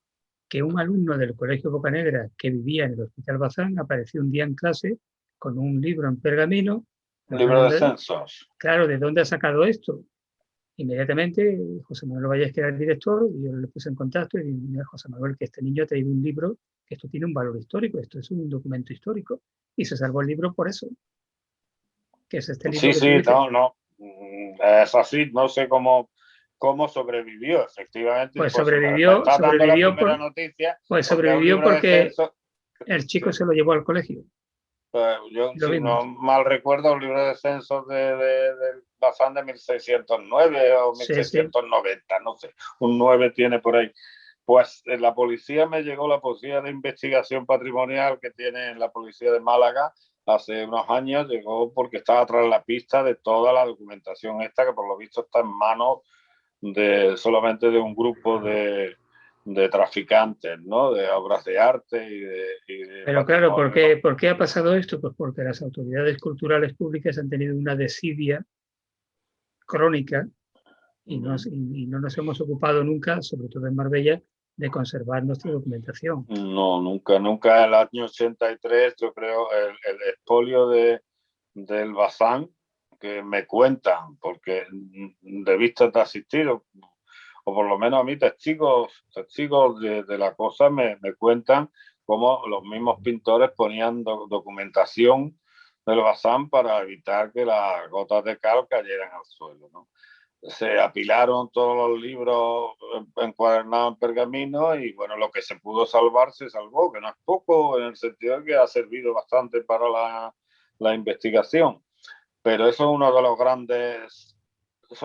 que un alumno del Colegio Bocanegra que vivía en el Hospital Bazán apareció un día en clase con un libro en pergamino.
Un libro de censos.
Claro, ¿de dónde ha sacado esto? Inmediatamente José Manuel Valles, que era el director, y yo le puse en contacto y dije: mira, José Manuel, que este niño ha traído un libro, que esto tiene un valor histórico, esto es un documento histórico. Y se salvó el libro por eso, que es este libro.
Sí, no. Es así, no sé cómo sobrevivió, efectivamente.
Pues sobrevivió
noticia.
Pues sobrevivió porque el chico se lo llevó al colegio.
Yo, si no mal recuerdo, un libro de censos del Bazán de 1609 o 1690, sí. No sé, un 9 tiene por ahí. Pues la policía me llegó, la policía de investigación patrimonial que tiene la policía de Málaga hace unos años, llegó porque estaba tras la pista de toda la documentación esta, que por lo visto está en manos solamente de un grupo de traficantes, ¿no? De obras de arte y de
Pero claro, ¿por qué ha pasado esto? Pues porque las autoridades culturales públicas han tenido una desidia crónica y no nos hemos ocupado nunca, sobre todo en Marbella, de conservar nuestra documentación.
No, nunca. El año 83, yo creo, el expolio del Bazán, que me cuentan, porque de vista de asistir, o por lo menos a mí testigos de la cosa me cuentan cómo los mismos pintores ponían documentación del Bazán para evitar que las gotas de cal cayeran al suelo, ¿no? Se apilaron todos los libros encuadernados en pergamino y bueno, lo que se pudo salvar se salvó, que no es poco, en el sentido de que ha servido bastante para la investigación. Pero eso ha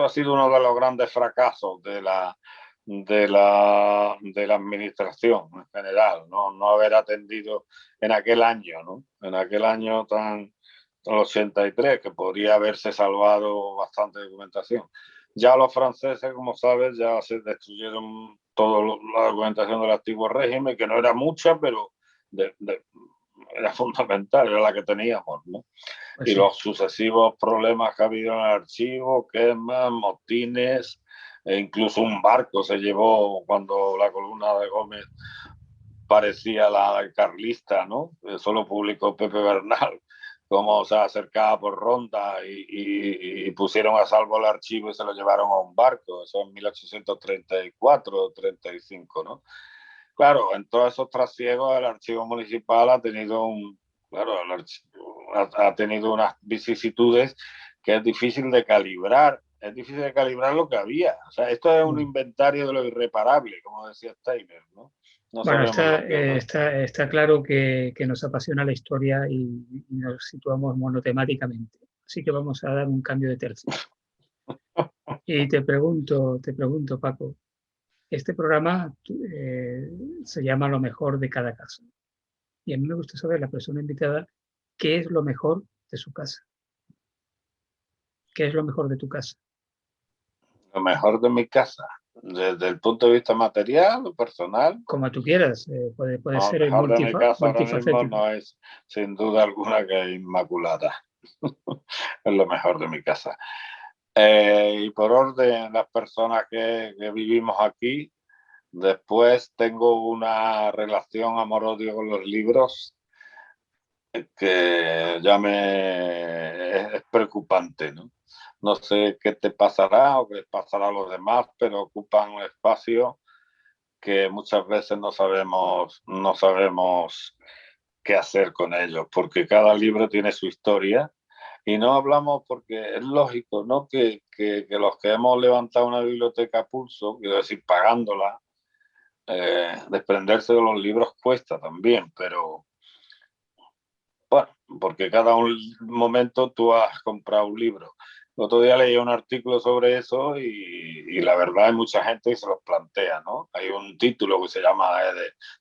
sido uno de los grandes fracasos de la administración en general, no haber atendido en aquel año, ¿no? En aquel año el 83, que podría haberse salvado bastante documentación. Ya los franceses, como sabes, ya se destruyeron toda la documentación del antiguo régimen, que no era mucha, pero era fundamental, era la que teníamos, ¿no? Pues y sí. Los sucesivos problemas que ha habido en el archivo, quemas, motines, e incluso un barco se llevó cuando la columna de Gómez parecía la carlista, ¿no? Eso lo publicó Pepe Bernal, cómo se acercaba por Ronda y pusieron a salvo el archivo y se lo llevaron a un barco. Eso en 1834 o 35, ¿no? Claro, en todos esos trasiegos el archivo municipal ha tenido ha tenido unas vicisitudes que es difícil de calibrar. Es difícil de calibrar lo que había. O sea, esto es un inventario de lo irreparable, como decía Steiner, ¿no?
Bueno, está claro que nos apasiona la historia y nos situamos monotemáticamente. Así que vamos a dar un cambio de tercio. Y te pregunto, Paco, este programa se llama Lo mejor de cada casa. Y a mí me gusta saber, la persona invitada, qué es lo mejor de su casa. ¿Qué es lo mejor de tu casa?
Lo mejor de mi casa, desde el punto de vista material o personal.
Como tú quieras, puede ser
lo mejor de mi casa ahora mismo no es, sin duda alguna, que Inmaculada. Es lo mejor de mi casa. Y por orden, las personas que vivimos aquí, después tengo una relación amor-odio con los libros que ya es preocupante, ¿no? No sé qué te pasará o qué les pasará a los demás, pero ocupan un espacio que muchas veces no sabemos qué hacer con ellos, porque cada libro tiene su historia y no hablamos porque es lógico, ¿no? Que los que hemos levantado una biblioteca a pulso, quiero decir, pagándola, desprenderse de los libros cuesta también, pero bueno, porque cada un momento tú has comprado un libro. El otro día leí un artículo sobre eso y la verdad hay mucha gente que se los plantea, ¿no? Hay un título que se llama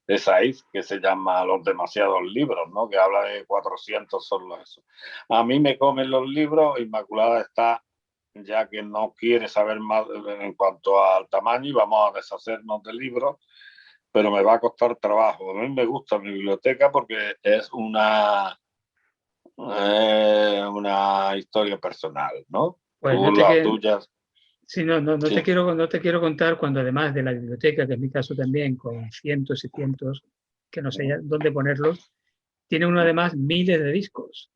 de Saiz, que se llama Los demasiados libros, ¿no? Que habla de 400 solo eso. A mí me comen los libros, Inmaculada está ya que no quiere saber más en cuanto al tamaño y vamos a deshacernos de libros, pero me va a costar trabajo. A mí me gusta mi biblioteca porque es una historia personal, ¿no?
Pues no
Tú
te,
la
que,
tuya.
sí, no
Sí.
no te quiero contar cuando además de la biblioteca, que es mi caso también, con cientos y cientos, que no sé ya dónde ponerlos, tiene uno además miles de discos,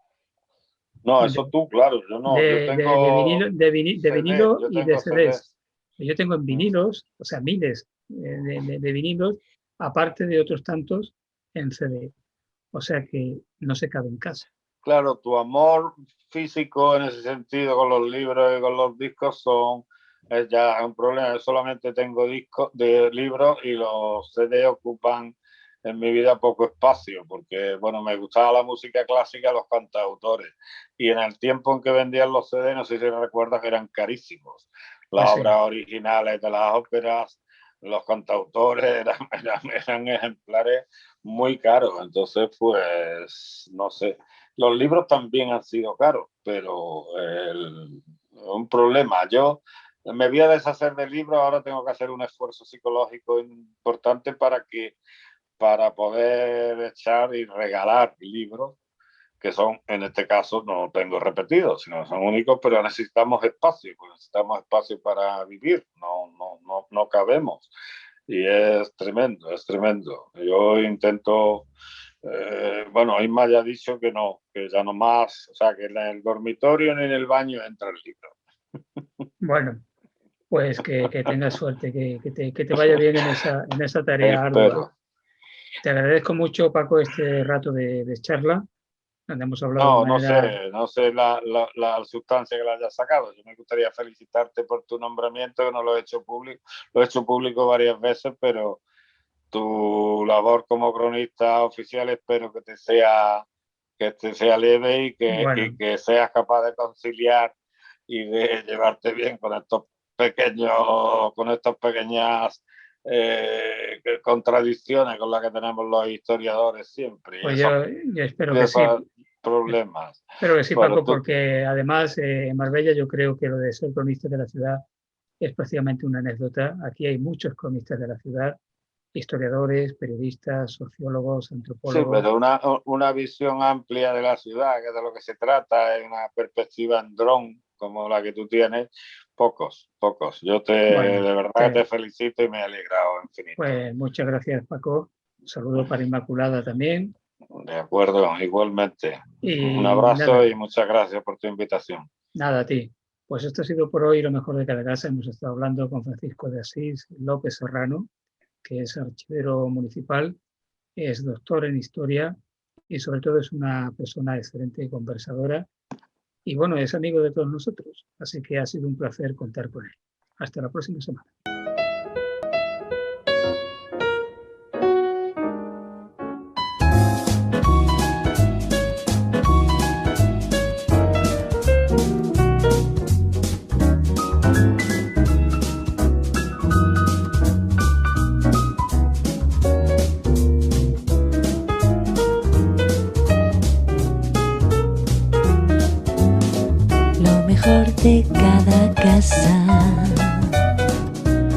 No,
de,
eso tú, claro, yo no, yo tengo
de
CD,
vinilo
yo
y de
tengo
CDs.
CDs.
Yo tengo en vinilos, o sea, miles de vinilos, aparte de otros tantos en CD. O sea que no se cabe en casa.
Claro, tu amor físico en ese sentido con los libros y con los discos es ya un problema. Yo solamente tengo discos de libros y los CD ocupan en mi vida poco espacio, porque bueno, me gustaba la música clásica, los cantautores, y en el tiempo en que vendían los CD, no sé si recuerdas que eran carísimos.
Pues
Las
sí.
obras originales de las óperas, los cantautores eran ejemplares muy caros, entonces pues no sé. Los libros también han sido caros, pero un problema. Yo me voy a deshacer del libro, ahora tengo que hacer un esfuerzo psicológico importante para poder echar y regalar libros que son, en este caso, no tengo repetidos, sino son únicos, pero necesitamos espacio para vivir, no cabemos. Y es tremendo, es tremendo. Yo intento, bueno, Isma ya ha dicho que no, que ya no más, o sea, que en el dormitorio ni en el baño entra el libro.
Bueno, pues que tengas suerte, que te vaya bien en esa tarea ardua.
Espero.
Te agradezco mucho, Paco, este rato de charla, donde hemos hablado de
No,
manera...
no sé la sustancia que la hayas sacado. Yo me gustaría felicitarte por tu nombramiento, que no lo he hecho público, lo he hecho público varias veces, pero tu labor como cronista oficial espero que te sea leve y
Bueno,
que seas capaz de conciliar y de llevarte bien con estos con estas pequeñas contradicciones con las que tenemos los historiadores siempre y
pues
esos,
yo espero
y
que sí.
esos problemas.
Espero que sí,
Bueno,
Paco, porque además en Marbella yo creo que lo de ser cronista de la ciudad es prácticamente una anécdota. Aquí hay muchos cronistas de la ciudad, historiadores, periodistas, sociólogos,
sí,
antropólogos.
pero una visión amplia de la ciudad, que de lo que se trata, es una perspectiva en dron como la que tú tienes, pocos. De
Bueno,
verdad que te felicito y me he alegrado infinito.
pues muchas gracias, Paco. Un saludo para Inmaculada también.
De acuerdo, igualmente. Un
Y
abrazo
nada,
y muchas gracias por tu invitación.
nada a ti. Pues esto ha sido por hoy lo mejor de cada casa. Hemos estado hablando con Francisco de Asís López Serrano, que es archivero municipal, es doctor en historia y sobre todo es una persona excelente y conversadora. Y bueno, es amigo de todos nosotros. Así que ha sido un placer contar con él. Hasta la próxima semana.